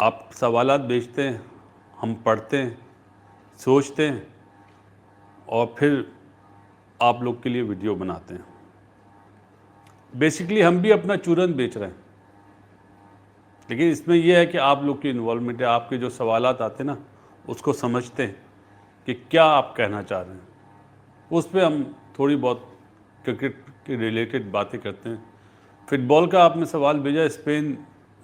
आप सवालात भेजते हैं, हम पढ़ते हैं, सोचते हैं और फिर आप लोग के लिए वीडियो बनाते हैं। बेसिकली हम भी अपना चूरन बेच रहे हैं, लेकिन इसमें यह है कि आप लोग की इन्वॉल्वमेंट है, आपके जो सवालात आते हैं ना उसको समझते हैं कि क्या आप कहना चाह रहे हैं, उस पर हम थोड़ी बहुत क्रिकेट के रिलेटेड बातें करते हैं। फुटबॉल का आपने सवाल भेजा, स्पेन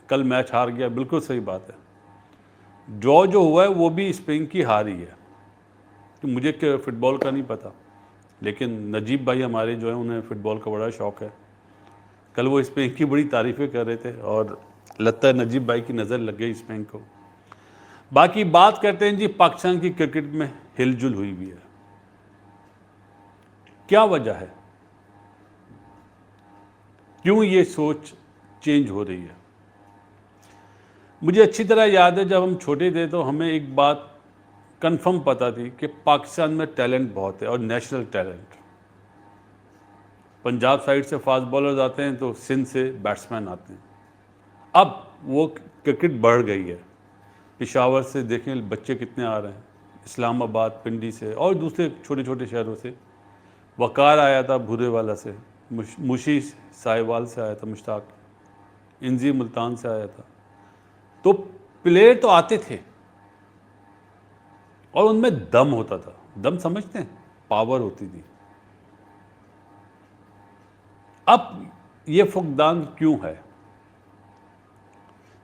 कल मैच हार गया, बिल्कुल सही बात है। ड्रॉ जो हुआ है वो भी स्पेन की हार ही है। तो मुझे फुटबॉल का नहीं पता, लेकिन नजीब भाई हमारे जो है उन्हें फ़ुटबॉल का बड़ा शौक़ है। कल वो स्पेन की बड़ी तारीफ़ें कर रहे थे और लगता है नजीब भाई की नज़र लग गई स्पेन को। बाकी बात करते हैं जी, पाकिस्तान की क्रिकेट में हिलजुल हुई भी है। क्या वजह है, क्यों ये सोच चेंज हो रही है? मुझे अच्छी तरह याद है, जब हम छोटे थे तो हमें एक बात कंफर्म पता थी कि पाकिस्तान में टैलेंट बहुत है और नेशनल टैलेंट। पंजाब साइड से फास्ट बॉलर्स आते हैं तो सिंध से बैट्समैन आते हैं। अब वो क्रिकेट बढ़ गई है। पेशावर से देखें बच्चे कितने आ रहे हैं, इस्लामाबाद, पिंडी से और दूसरे छोटे छोटे शहरों से। वकार आया था भूरेवाला से, मुशी साहिवाल से आया था, मुश्ताक इंजी मुल्तान से आया था। तो प्लेयर तो आते थे और उनमें दम होता था। दम समझते हैं, पावर होती थी। अब ये फुकदान क्यों है?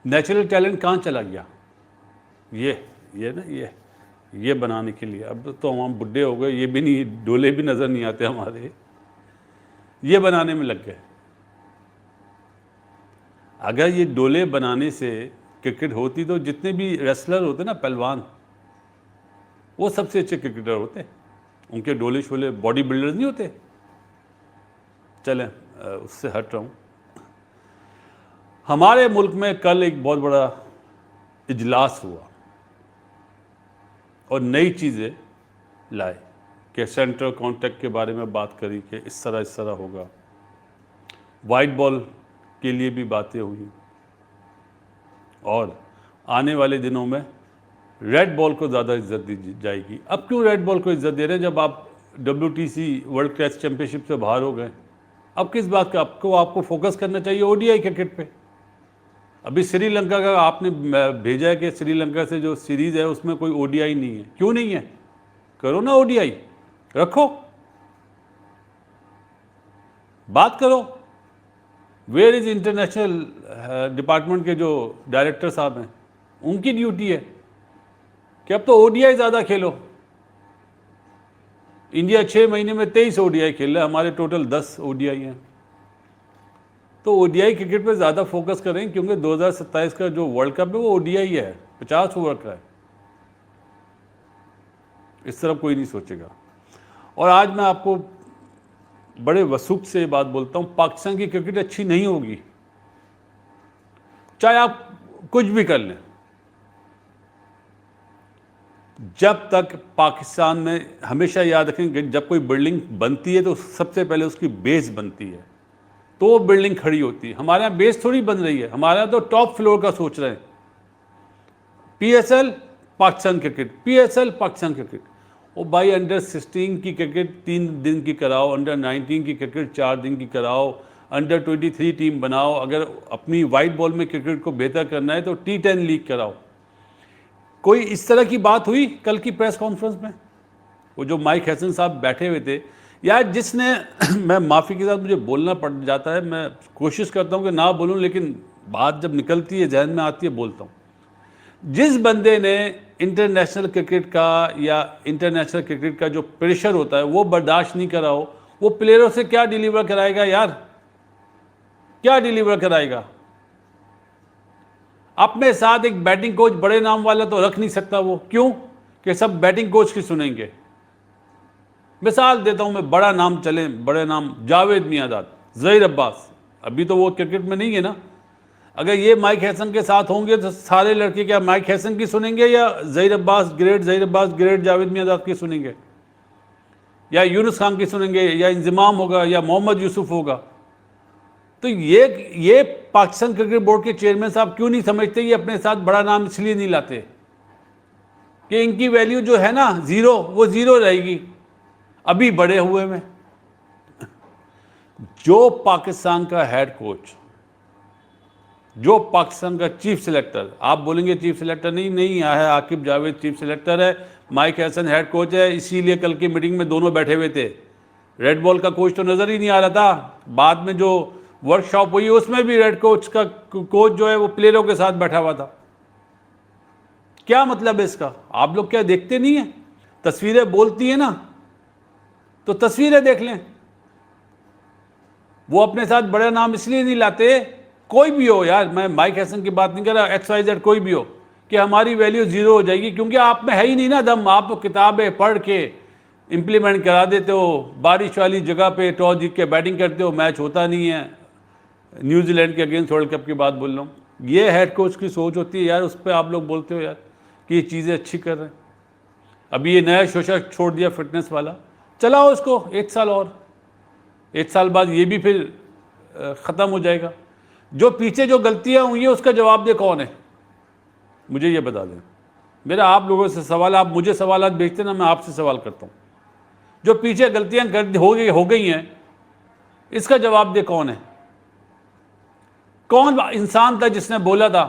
नेचुरल टैलेंट कहाँ चला गया? ये बनाने के लिए अब तो हम बुढ़े हो गए, ये भी नहीं, डोले भी नज़र नहीं आते हमारे, ये बनाने में लग गए। अगर ये डोले बनाने से क्रिकेट होती तो जितने भी रेसलर होते ना, पहलवान, वो सबसे अच्छे क्रिकेटर होते। उनके डोले शोले बॉडी बिल्डर्स नहीं होते। चलें, उससे हट रहा हूँ। हमारे मुल्क में कल एक बहुत बड़ा इजलास हुआ और नई चीज़ें लाए कि सेंट्रल कॉन्ट्रैक्ट के बारे में बात करी कि इस तरह होगा। वाइट बॉल के लिए भी बातें हुई और आने वाले दिनों में रेड बॉल को ज़्यादा इज्जत दी जाएगी। अब क्यों रेड बॉल को इज्जत दे रहे हैं जब आप WTC वर्ल्ड टेस्ट चैंपियनशिप से बाहर हो गए? अब किस बात का आपको फोकस करना चाहिए ODI क्रिकेट पे। अभी श्रीलंका का आपने भेजा है कि श्रीलंका से जो सीरीज़ है उसमें कोई ODI नहीं है। क्यों नहीं है? करो ना ODI, रखो, बात करो। वेयर इज़ इंटरनेशनल डिपार्टमेंट के जो डायरेक्टर साहब हैं, उनकी ड्यूटी है कि अब तो ODI ज़्यादा खेलो। इंडिया 6 महीने में 23 ODI खेल रहा है, हमारे टोटल 10 ODI हैं। तो ODI क्रिकेट पे ज़्यादा फोकस करें, क्योंकि 2027 का जो वर्ल्ड कप है वो ODI है, 50 ओवर का है। इस तरफ कोई नहीं सोचेगा। और आज मैं आपको बड़े वसूख से बात बोलता हूँ, पाकिस्तान की क्रिकेट अच्छी नहीं होगी चाहे आप कुछ भी कर लें, जब तक पाकिस्तान में। हमेशा याद रखेंगे, जब कोई बिल्डिंग बनती है तो सबसे पहले उसकी बेस बनती है, तो वो बिल्डिंग खड़ी होती है। हमारे यहाँ बेस थोड़ी बन रही है, हमारे यहाँ तो टॉप फ्लोर का सोच रहे हैं। PSL Pakistan cricket, PSL Pakistan cricket. ओ भाई, अंडर 16 की क्रिकेट 3 दिन की कराओ, अंडर 19 की क्रिकेट 4 दिन की कराओ, अंडर 23 टीम बनाओ। अगर अपनी वाइट बॉल में क्रिकेट को बेहतर करना है तो T10 लीग कराओ। कोई इस तरह की बात हुई कल की प्रेस कॉन्फ्रेंस में? वो जो माइक हैसन साहब बैठे हुए थे यार, जिसने मैं माफ़ी के साथ मुझे बोलना पड़ जाता है, मैं कोशिश करता हूँ कि ना बोलूँ, लेकिन बात जब निकलती है, जहन में आती है, बोलता हूँ। जिस बंदे ने इंटरनेशनल क्रिकेट का या इंटरनेशनल क्रिकेट का जो प्रेशर होता है वो बर्दाश्त नहीं करा हो, वो प्लेयरों से क्या डिलीवर कराएगा यार? क्या डिलीवर कराएगा? अपने साथ एक बैटिंग कोच बड़े नाम वाला तो रख नहीं सकता वो। क्यों? कि सब बैटिंग कोच की सुनेंगे। मिसाल देता हूं मैं, बड़ा नाम चले, बड़े नाम, जावेद मियांदाद, ज़हीर अब्बास। अभी तो वो क्रिकेट में नहीं है ना। अगर ये माइक हैसन के साथ होंगे तो सारे लड़के क्या माइक हैसन की सुनेंगे या ज़हीर अब्बास ग्रेट जावेद मियांदाद की सुनेंगे, या यूनुस खान की सुनेंगे, या इंजमाम होगा, या मोहम्मद यूसुफ होगा? तो ये पाकिस्तान क्रिकेट बोर्ड के चेयरमैन साहब क्यों नहीं समझते, ये अपने साथ बड़ा नाम इसलिए नहीं लाते कि इनकी वैल्यू जो है ना जीरो, वो जीरो रहेगी अभी बड़े हुए में। जो पाकिस्तान का हेड कोच, जो पाकिस्तान का चीफ सिलेक्टर, आप बोलेंगे चीफ सिलेक्टर नहीं है, आकिब जावेद चीफ सिलेक्टर है, माइक हैसन हेड कोच है, इसीलिए कल की मीटिंग में दोनों बैठे हुए थे। रेड बॉल का कोच तो नजर ही नहीं आ रहा था, बाद में जो वर्कशॉप हुई उसमें भी रेड कोच का कोच जो है वो प्लेयरों के साथ बैठा हुआ था। क्या मतलब है इसका? आप लोग क्या देखते नहीं है? तस्वीरें बोलती है ना, तो तस्वीरें देख लें। वो अपने साथ बड़ा नाम इसलिए नहीं लाते, कोई भी हो यार, मैं माइक हैसन की बात नहीं कर रहा, XYZ कोई भी हो, कि हमारी वैल्यू जीरो हो जाएगी, क्योंकि आप में है ही नहीं ना दम। आप तो किताबें पढ़ के इंप्लीमेंट करा देते हो, बारिश वाली जगह पे टॉस जीत के बैटिंग करते हो, मैच होता नहीं है। न्यूजीलैंड के अगेंस्ट वर्ल्ड कप की बात बोल रहा हूँ। ये हेड कोच की सोच होती है यार, उस पर आप लोग बोलते हो यार कि ये चीज़ें अच्छी कर रहे हैं। अभी ये नया शोशा छोड़ दिया फिटनेस वाला, चलाओ इसको 1 साल और, 1 साल बाद ये भी फिर ख़त्म हो जाएगा। जो पीछे जो गलतियां हुई हैं उसका जवाब दे कौन है, मुझे ये बता दें। मेरा आप लोगों से सवाल, आप मुझे सवालात भेजते ना, मैं आपसे सवाल करता हूँ। जो पीछे गलतियां हो गई हैं, इसका जवाब दे कौन है? कौन इंसान था जिसने बोला था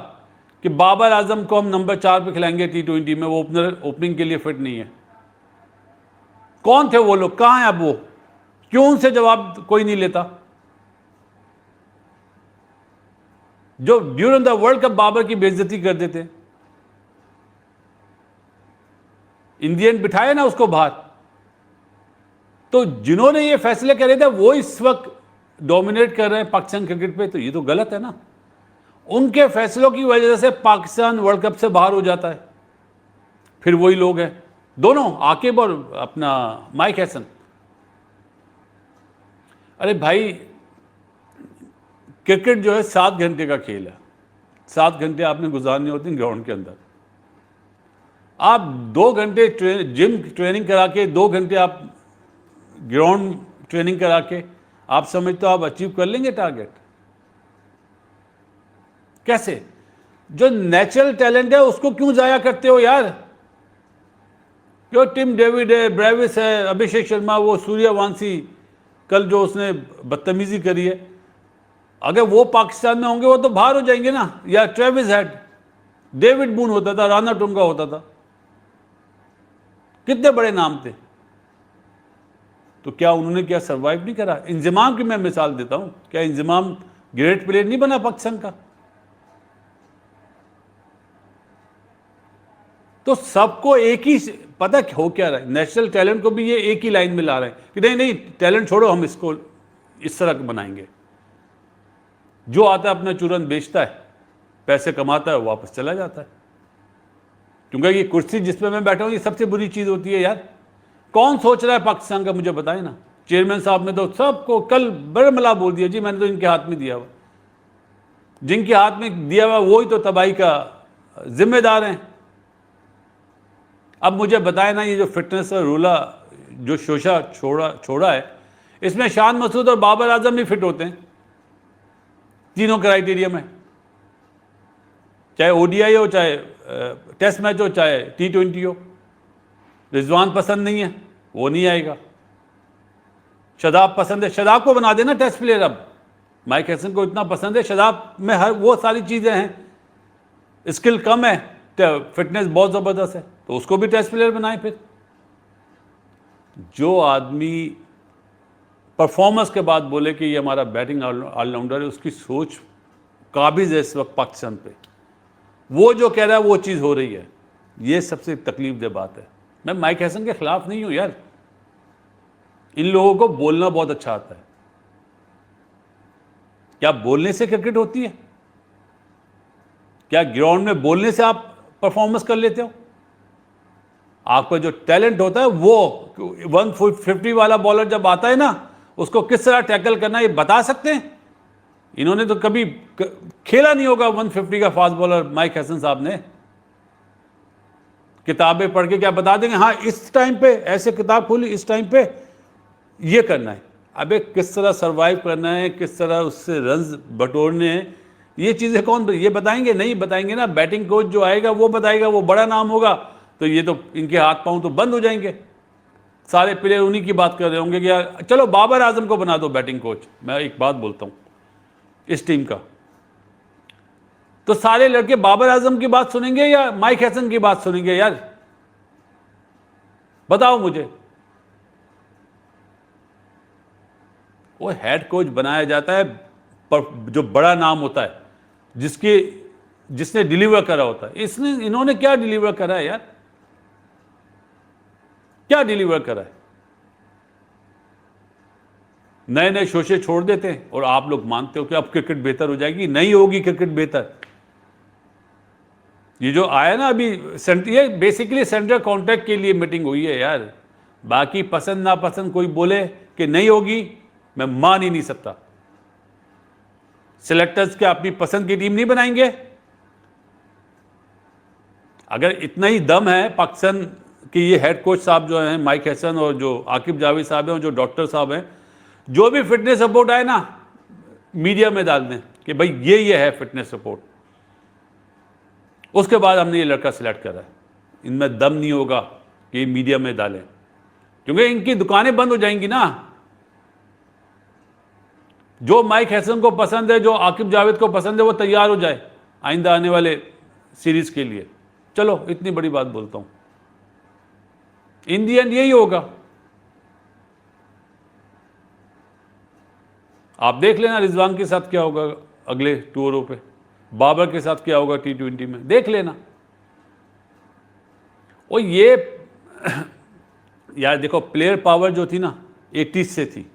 कि बाबर आजम को हम नंबर 4 पे खिलाएंगे T20 में, वो ओपनिंग के लिए फिट नहीं है? कौन थे वो लोग? कहाँ हैं अब वो? क्यों उनसे जवाब कोई नहीं लेता? जो during the world cup Babar की बेइज्जती कर देते, इंडियन बिठाए ना उसको बाहर। तो जिन्होंने ये फैसले करे थे वो इस वक्त डोमिनेट कर रहे हैं पाकिस्तान क्रिकेट पे, तो ये तो गलत है ना। उनके फैसलों की वजह से पाकिस्तान वर्ल्ड कप से बाहर हो जाता है। फिर वही लोग हैं दोनों, आकिब और अपना माइक हैसन। अरे भाई, क्रिकेट जो है 7 घंटे का खेल है, 7 घंटे आपने गुजारने होते हैं ग्राउंड के अंदर। आप 2 घंटे जिम ट्रेनिंग करा के, 2 घंटे आप ग्राउंड ट्रेनिंग करा के, आप समझते हो आप अचीव कर लेंगे टारगेट? कैसे? जो नेचुरल टैलेंट है उसको क्यों जाया करते हो यार? जो टिम डेविड है, ब्रेविस है, अभिषेक शर्मा, वो सूर्यवंशी कल जो उसने बदतमीजी करी है, अगर वो पाकिस्तान में होंगे वो तो बाहर हो जाएंगे ना। या ट्रेविस हेड, डेविड बून होता था, राना टुंगा होता था, कितने बड़े नाम थे। तो क्या उन्होंने क्या सरवाइव नहीं करा? इंजमाम की मैं मिसाल देता हूं, क्या इंजमाम ग्रेट प्लेयर नहीं बना पाकिस्तान का? तो सबको एक ही पता हो क्या रहा है, नेशनल टैलेंट को भी ये एक ही लाइन में ला रहे हैं कि नहीं नहीं टैलेंट छोड़ो, हम इसको इस तरह बनाएंगे। जो आता है अपना चूरन बेचता है, पैसे कमाता है, वापस चला जाता है। क्योंकि ये कुर्सी जिस पे मैं बैठा हूं, ये सबसे बुरी चीज होती है यार। कौन सोच रहा है पाकिस्तान का, मुझे बताए ना। चेयरमैन साहब ने तो सबको कल बरमला बोल दिया, जी मैंने तो इनके हाथ में दिया हुआ। जिनके हाथ में दिया हुआ वही तो तबाही का जिम्मेदार हैं। अब मुझे बताए ना, ये जो फिटनेस और रूला जो शोशा छोड़ा है, इसमें शान मसूद और बाबर आजम भी फिट होते हैं तीनों क्राइटेरिया में, चाहे ODI हो, चाहे टेस्ट मैच हो, चाहे T20 हो। रिजवान पसंद नहीं है, वो नहीं आएगा। शदाब पसंद है, शदाब को बना देना टेस्ट प्लेयर। अब माइक हैसन को इतना पसंद है, शदाब में हर वो सारी चीज़ें हैं, स्किल कम है, फिटनेस बहुत ज़बरदस्त है, तो उसको भी टेस्ट प्लेयर बनाए। फिर जो आदमी परफॉर्मेंस के बाद बोले कि ये हमारा बैटिंग ऑलराउंडर है, उसकी सोच काबिज है इस वक्त पाकिस्तान पे। वो जो कह रहा है वो चीज़ हो रही है, ये सबसे तकलीफदेह बात है। मैं माइक हैसन के खिलाफ नहीं हूं यार, इन लोगों को बोलना बहुत अच्छा आता है। क्या बोलने से क्रिकेट होती है? क्या ग्राउंड में बोलने से आप परफॉर्मेंस कर लेते हो? आपका जो टैलेंट होता है, वो 150 वाला बॉलर जब आता है ना, उसको किस तरह टैकल करना ये बता सकते हैं? इन्होंने तो कभी खेला नहीं होगा 150 का फास्ट बॉलर माइक हैसन साहब ने। किताबें पढ़ के क्या बता देंगे, हाँ इस टाइम पे ऐसे किताब खोली, इस टाइम पे ये करना है। अबे किस तरह सरवाइव करना है, किस तरह उससे रन्स बटोरने हैं, ये चीज़ें कौन ये बताएंगे? नहीं बताएंगे ना। बैटिंग कोच जो आएगा वो बताएगा, वो बड़ा नाम होगा, तो ये तो इनके हाथ पांव तो बंद हो जाएंगे। सारे प्लेयर उन्हीं की बात कर रहे होंगे कि यार चलो बाबर आजम को बना दो बैटिंग कोच। मैं एक बात बोलता हूँ इस टीम का, तो सारे लड़के बाबर आजम की बात सुनेंगे या माइक हैसन की बात सुनेंगे? यार बताओ मुझे। वो हेड कोच बनाया जाता है पर जो बड़ा नाम होता है, जिसने डिलीवर करा होता है। इन्होंने क्या डिलीवर करा है यार? क्या डिलीवर करा है? नए नए शोशे छोड़ देते हैं और आप लोग मानते हो कि अब क्रिकेट बेहतर हो जाएगी। नहीं होगी क्रिकेट बेहतर। ये जो आया ना अभी, ये बेसिकली सेंट्रल कॉन्ट्रैक्ट के लिए मीटिंग हुई है यार। बाकी पसंद नापसंद कोई बोले कि नहीं होगी, मैं मान ही नहीं सकता। सिलेक्टर्स क्या अपनी पसंद की टीम नहीं बनाएंगे? अगर इतना ही दम है पाकिस्तान कि ये हेड कोच साहब जो हैं माइक हैसन और जो आकिब जावेद साहब हैं और जो डॉक्टर साहब हैं, जो भी फिटनेस रिपोर्ट आए ना मीडिया में डाल दें कि भाई ये है फिटनेस रिपोर्ट, उसके बाद हमने ये लड़का सिलेक्ट करा है। इनमें दम नहीं होगा कि मीडिया में डालें, क्योंकि इनकी दुकानें बंद हो जाएंगी ना। जो माइक हैसन को पसंद है, जो आकिब जावेद को पसंद है, वो तैयार हो जाए आइंदा आने वाले सीरीज के लिए। चलो इतनी बड़ी बात बोलता हूं, इन दी एंड यही होगा। आप देख लेना रिजवान के साथ क्या होगा अगले टूरों पे, बाबर के साथ क्या होगा T20 में, देख लेना। और ये यार देखो, प्लेयर पावर जो थी ना 80s से थी।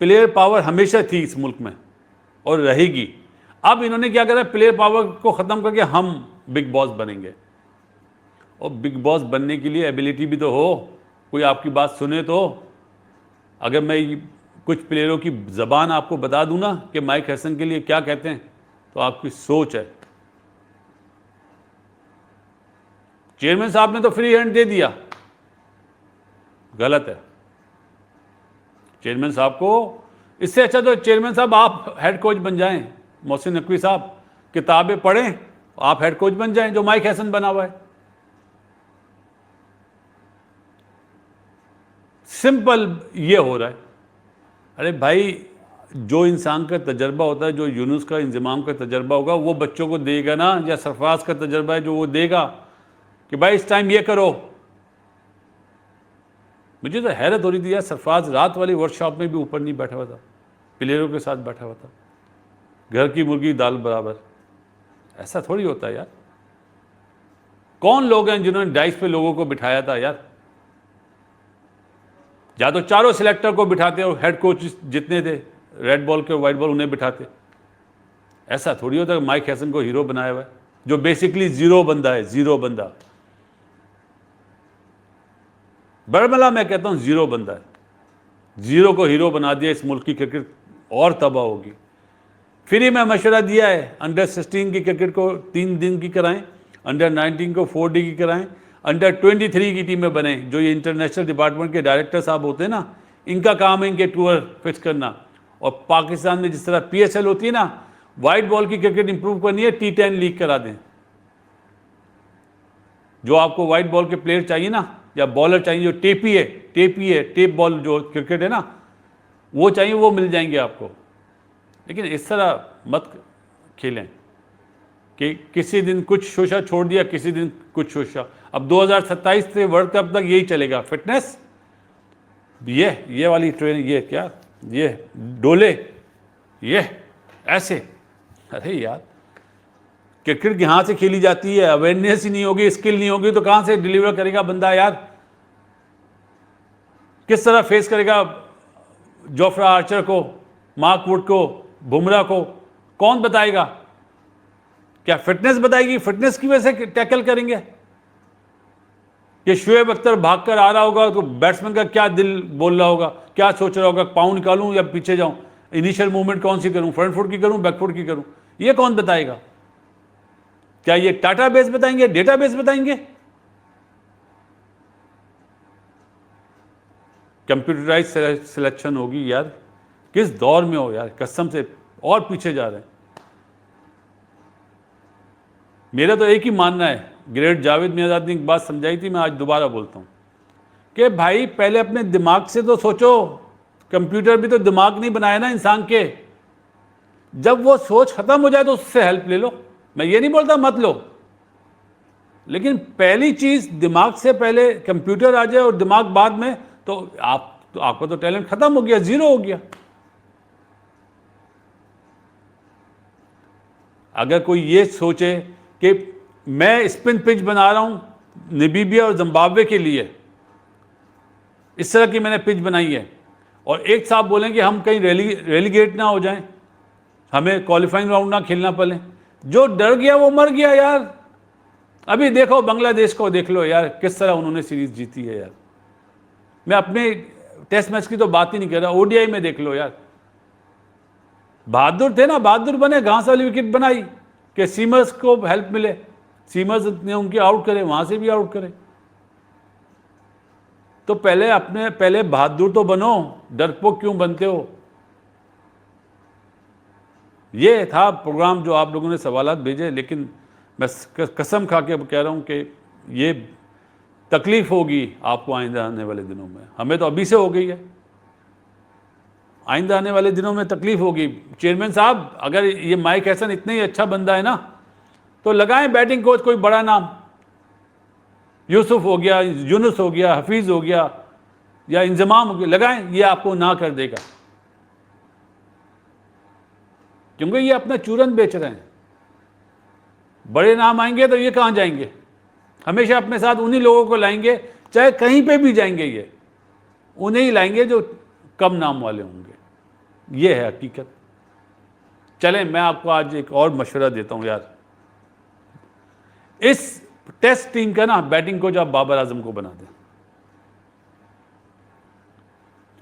प्लेयर पावर हमेशा थी इस मुल्क में और रहेगी। अब इन्होंने क्या करा, प्लेयर पावर को ख़त्म करके हम बिग बॉस बनेंगे। और बिग बॉस बनने के लिए एबिलिटी भी तो हो, कोई आपकी बात सुने तो। अगर मैं कुछ प्लेयरों की ज़बान आपको बता दूं ना कि माइक हैसन के लिए क्या कहते हैं, तो आपकी सोच है। चेयरमैन साहब ने तो फ्री हैंड दे दिया, गलत है। चेयरमैन साहब को, इससे अच्छा तो चेयरमैन साहब आप हेड कोच बन जाएं। मोहसिन नकवी साहब किताबें पढ़ें, आप हेड कोच बन जाएं जो माइक हैसन बना हुआ है। सिंपल ये हो रहा है। अरे भाई, जो इंसान का तजर्बा होता है, जो यूनुस का इंजमाम का तजर्बा होगा, वो बच्चों को देगा ना। या सरफराज का तजर्बा है जो वो देगा कि भाई इस टाइम ये करो। मुझे तो हैरत हो रही थी यार, सरफराज रात वाली वर्कशॉप में भी ऊपर नहीं बैठा हुआ था, प्लेयरों के साथ बैठा हुआ था। घर की मुर्गी दाल बराबर, ऐसा थोड़ी होता है यार। कौन लोग हैं जिन्होंने डाइस पे लोगों को बिठाया था यार? या तो चारों सिलेक्टर को बिठाते और हेड कोच जितने थे रेड बॉल के वाइट बॉल उन्हें बिठाते। ऐसा थोड़ी होता है। माइक हैसन को हीरो बनाया हुआ है, जो बेसिकली जीरो बंदा है, जीरो बंदा। बरमला मैं कहता हूं जीरो बंदा है। जीरो को हीरो बना दिया, इस मुल्क की क्रिकेट और तबाह होगी। फिर ही मैं मशवरा दिया है, अंडर 16 की क्रिकेट को 3 दिन की कराएं, अंडर 19 को 4 डे की कराएं, अंडर 23 की टीमें बने। जो ये इंटरनेशनल डिपार्टमेंट के डायरेक्टर साहब होते हैं ना, इनका काम है इनके टूर फिक्स करना। और पाकिस्तान में जिस तरह PSL होती है ना, वाइट बॉल की क्रिकेट इंप्रूव करनी है, T10 लीग करा दें। जो आपको वाइट बॉल के प्लेयर चाहिए ना, या बॉलर चाहिए जो टेप बॉल जो क्रिकेट है ना, वो चाहिए, वो मिल जाएंगे आपको। लेकिन इस तरह मत खेलें कि किसी दिन कुछ शोशा छोड़ दिया, किसी दिन कुछ शोशा। अब 2027 से वर्ल्ड कप तक यही चलेगा। फिटनेस ये वाली ट्रेन, ये क्या, ये डोले, ये ऐसे। अरे यार, क्रिकेट यहाँ से खेली जाती है, अवेयरनेस ही नहीं होगी, स्किल नहीं होगी, तो कहाँ से डिलीवर करेगा बंदा यार? किस तरह फेस करेगा जोफ्रा आर्चर को, मार्क वुड को, बुमराह को? कौन बताएगा? क्या फिटनेस बताएगी? फिटनेस की वजह से टैकल करेंगे? कि शुएब अख्तर भागकर आ रहा होगा तो बैट्समैन का क्या दिल बोल रहा होगा, क्या सोच रहा होगा, पाँव निकालूं या पीछे जाऊं, इनिशियल मूवमेंट कौन सी करूं, फ्रंट फुट की करूं, बैक फुट की करूं? ये कौन बताएगा? क्या ये टाटा बेस बताएंगे, डेटा बेस बताएंगे? कंप्यूटराइज सिलेक्शन होगी यार, किस दौर में हो यार, कसम से और पीछे जा रहे हैं। मेरा तो एक ही मानना है, ग्रेट जावेद मियाँदाद ने एक बात समझाई थी, मैं आज दोबारा बोलता हूँ कि भाई पहले अपने दिमाग से तो सोचो, कंप्यूटर भी तो दिमाग नहीं बनाया ना इंसान के, जब वो सोच खत्म हो जाए तो उससे हेल्प ले लो। मैं ये नहीं बोलता मत लो, लेकिन पहली चीज दिमाग से पहले कंप्यूटर आ जाए और दिमाग बाद में, तो आपका तो टैलेंट खत्म हो गया, जीरो हो गया। अगर कोई ये सोचे कि मैं स्पिन पिच बना रहा हूं नामीबिया और जिम्बाब्वे के लिए, इस तरह की मैंने पिच बनाई है, और एक साहब बोलें कि हम कहीं रेलीगेट ना हो जाएं, हमें क्वालिफाइंग राउंड ना खेलना पड़े, जो डर गया वो मर गया यार। अभी देखो बांग्लादेश को देख लो यार, किस तरह उन्होंने सीरीज जीती है यार। मैं अपने टेस्ट मैच की तो बात ही नहीं कर रहा, ओडीआई में देख लो यार, बहादुर थे ना, बहादुर बने, घास वाली विकेट बनाई कि सीमर्स को हेल्प मिले, सीमर्स ने उनकी आउट करे, वहां से भी आउट करे। तो पहले बहादुर तो बनो, डरपोक क्यों बनते हो। ये था प्रोग्राम जो आप लोगों ने सवालात भेजे, लेकिन मैं कसम खा के कह रहा हूं कि ये तकलीफ होगी आपको आइंदा आने वाले दिनों में। हमें तो अभी से हो गई है, आइंदा आने वाले दिनों में तकलीफ होगी। चेयरमैन साहब, अगर ये माइक हैसन इतना ही अच्छा बंदा है ना, तो लगाएं बैटिंग कोच कोई बड़ा नाम, यूसुफ हो गया, यूनुस हो गया, हफीज हो गया, या इंजमाम हो गया, लगाएं, ये आपको ना कर देगा, क्योंकि ये अपना चूरन बेच रहे हैं। बड़े नाम आएंगे तो ये कहां जाएंगे, हमेशा अपने साथ उन्हीं लोगों को लाएंगे, चाहे कहीं पे भी जाएंगे ये उन्हें ही लाएंगे जो कम नाम वाले होंगे। ये है हकीकत। चलें, मैं आपको आज एक और मशवरा देता हूं यार, इस टेस्ट टीम का ना बैटिंग कोच आप बाबर आजम को बना दें।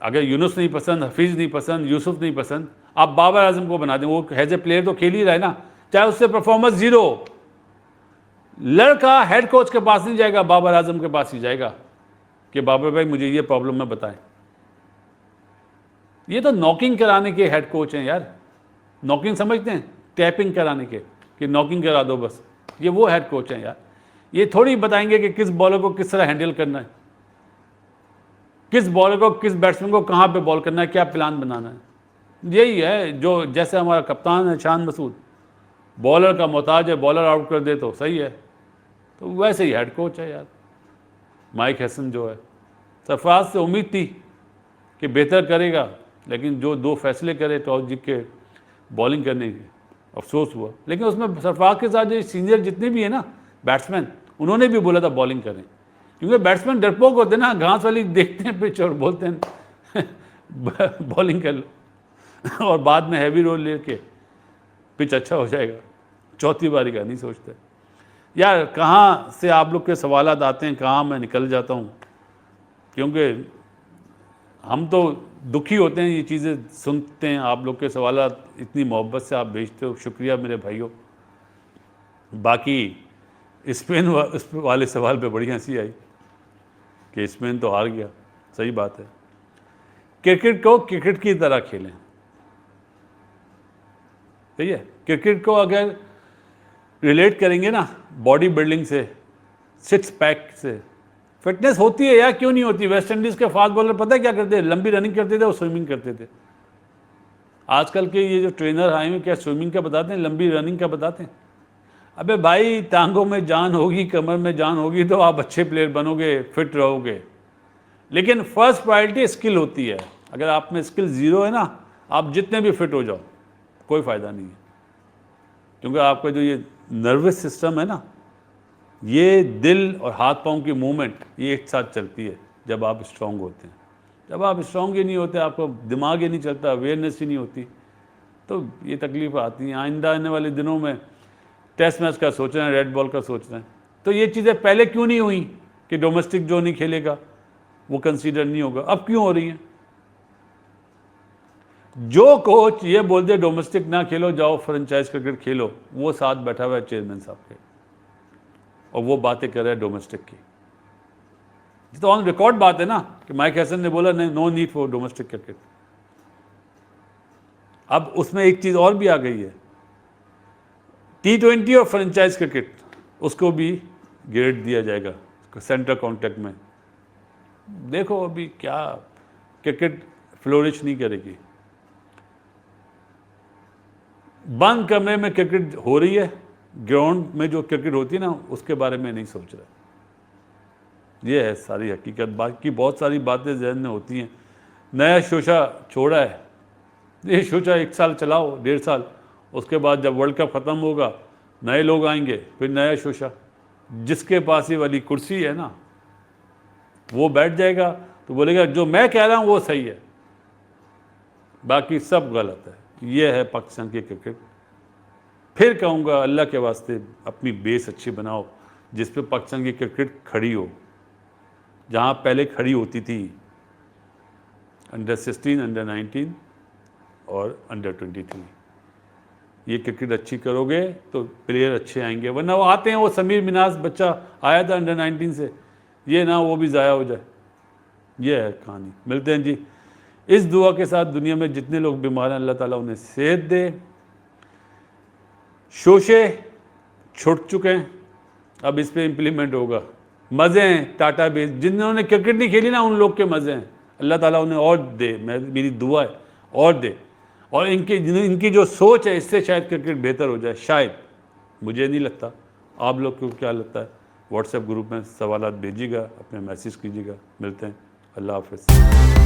अगर यूनुस नहीं पसंद, हफीज नहीं पसंद, यूसुफ नहीं पसंद, आप बाबर आजम को बना दें। वो एज ए प्लेयर तो खेल ही रहा है ना, चाहे उससे परफॉर्मेंस जीरो। लड़का हेड कोच के पास नहीं जाएगा, बाबर आजम के पास ही जाएगा कि बाबर भाई मुझे ये प्रॉब्लम है बताएं। ये तो नॉकिंग कराने के हेड कोच हैं यार, नॉकिंग समझते हैं, टैपिंग कराने के, कि नॉकिंग करा दो बस, ये वो हेड कोच हैं यार। ये थोड़ी बताएंगे कि किस बॉलर को किस तरह हैंडल करना है, किस बॉलर को, किस बैट्समैन को कहाँ पे बॉल करना है, क्या प्लान बनाना है। यही है जो, जैसे हमारा कप्तान है शान मसूद, बॉलर का मोहताज है, बॉलर आउट कर दे तो सही है, तो वैसे ही हेड कोच है यार माइक हैसन जो है। सरफराज से उम्मीद थी कि बेहतर करेगा, लेकिन जो दो फैसले करे टॉस जीत के बॉलिंग करने के, अफसोस हुआ। लेकिन उसमें सरफराज के साथ जो सीनियर जितने भी है ना बैट्समैन, उन्होंने भी बोला था बॉलिंग करें, क्योंकि बैट्समैन डरपोक होते हैं ना, घास वाली देखते हैं पिच और बोलते हैं बॉलिंग कर लो और बाद में हैवी रोल लेके पिच अच्छा हो जाएगा, चौथी बारी का नहीं सोचते यार। कहाँ से आप लोग के सवालात आते हैं, कहाँ मैं निकल जाता हूँ, क्योंकि हम तो दुखी होते हैं ये चीज़ें सुनते हैं। आप लोग के सवालात इतनी मोहब्बत से आप भेजते हो, शुक्रिया मेरे भाइयों। बाकी स्पेन वाले सवाल पे बड़ी हंसी आई कि स्पेन तो हार गया, सही बात है। क्रिकेट को क्रिकेट की तरह खेलें, सही है। क्रिकेट को अगर रिलेट करेंगे ना बॉडी बिल्डिंग से, सिक्स पैक से, फिटनेस होती है यार, क्यों नहीं होती। वेस्ट इंडीज़ के फास्ट बॉलर पता है क्या करते थे, लंबी रनिंग करते थे और स्विमिंग करते थे। आजकल के ये जो ट्रेनर आए हैं क्या स्विमिंग का बताते हैं, लंबी रनिंग का बताते हैं। अबे भाई, टांगों में जान होगी, कमर में जान होगी तो आप अच्छे प्लेयर बनोगे, फिट रहोगे। लेकिन फर्स्ट प्रायोरिटी स्किल होती है। अगर आप में स्किल ज़ीरो है ना, आप जितने भी फिट हो जाओ कोई फ़ायदा नहीं है, क्योंकि आपका जो ये नर्वस सिस्टम है ना, ये दिल और हाथ पाँव की मूवमेंट ये एक साथ चलती है जब आप स्ट्रांग होते हैं। जब आप स्ट्रांग ही नहीं होते, आपको दिमाग ही नहीं चलता, अवेयरनेस ही नहीं होती, तो ये तकलीफ आती है। आइंदा आने वाले दिनों में टेस्ट मैच का सोच रहे हैं, रेड बॉल का सोच रहे हैं, तो ये चीज़ें पहले क्यों नहीं हुई कि डोमेस्टिक जो नहीं खेलेगा वो कंसीडर नहीं होगा, अब क्यों हो रही हैं। जो कोच ये बोल दे डोमेस्टिक ना खेलो, जाओ फ्रेंचाइज क्रिकेट खेलो, वो साथ बैठा हुआ है चेयरमैन साहब के, और वो बातें कर रहे हैं डोमेस्टिक की। ये तो ऑन रिकॉर्ड बात है ना कि माइक हैसन ने बोला नहीं, no need for domestic cricket. अब उसमें एक चीज़ और भी आ गई है, T20 और फ्रेंचाइज क्रिकेट, उसको भी ग्रेड दिया जाएगा सेंटर कॉन्टैक्ट में। देखो अभी क्या क्रिकेट फ्लोरिश नहीं करेगी। बंद कमरे में क्रिकेट हो रही है, ग्राउंड में जो क्रिकेट होती है ना उसके बारे में नहीं सोच रहा। ये है सारी हकीकत। बाकी बहुत सारी बातें जहन में होती हैं। नया शोशा छोड़ा है, ये शोशा 1 साल चलाओ, 1.5 साल, उसके बाद जब वर्ल्ड कप ख़त्म होगा नए लोग आएंगे, फिर नया शोशा। जिसके पास ये वाली कुर्सी है ना वो बैठ जाएगा तो बोलेगा जो मैं कह रहा हूँ वो सही है, बाकी सब गलत है। ये है पाकिस्तान की क्रिकेट। फिर कहूँगा अल्लाह के वास्ते अपनी बेस अच्छी बनाओ जिस पे पाकिस्तान की क्रिकेट खड़ी हो, जहाँ पहले खड़ी होती थी अंडर 16, अंडर 19 और अंडर 23। ये क्रिकेट अच्छी करोगे तो प्लेयर अच्छे आएंगे, वरना वो आते हैं, वो समीर मिनाज बच्चा आया था अंडर 19 से, ये ना वो भी ज़ाया हो जाए। ये है कहानी। मिलते हैं जी इस दुआ के साथ, दुनिया में जितने लोग बीमार हैं अल्लाह ताला उन्हें सेहत दे। शोशे छुट चुके हैं, अब इस पे इम्प्लीमेंट होगा। मज़े हैं टाटा बेस, जिन्होंने क्रिकेट नहीं खेली ना उन लोग के मज़े हैं, अल्लाह ताला उन्हें और दे, मेरी दुआ है और दे। और इनकी जो सोच है इससे शायद क्रिकेट बेहतर हो जाए, शायद, मुझे नहीं लगता। आप लोग को क्या लगता है? व्हाट्सएप ग्रुप में सवालात भेजिएगा, अपने मैसेज कीजिएगा। मिलते हैं, अल्लाह हाफ़िज़।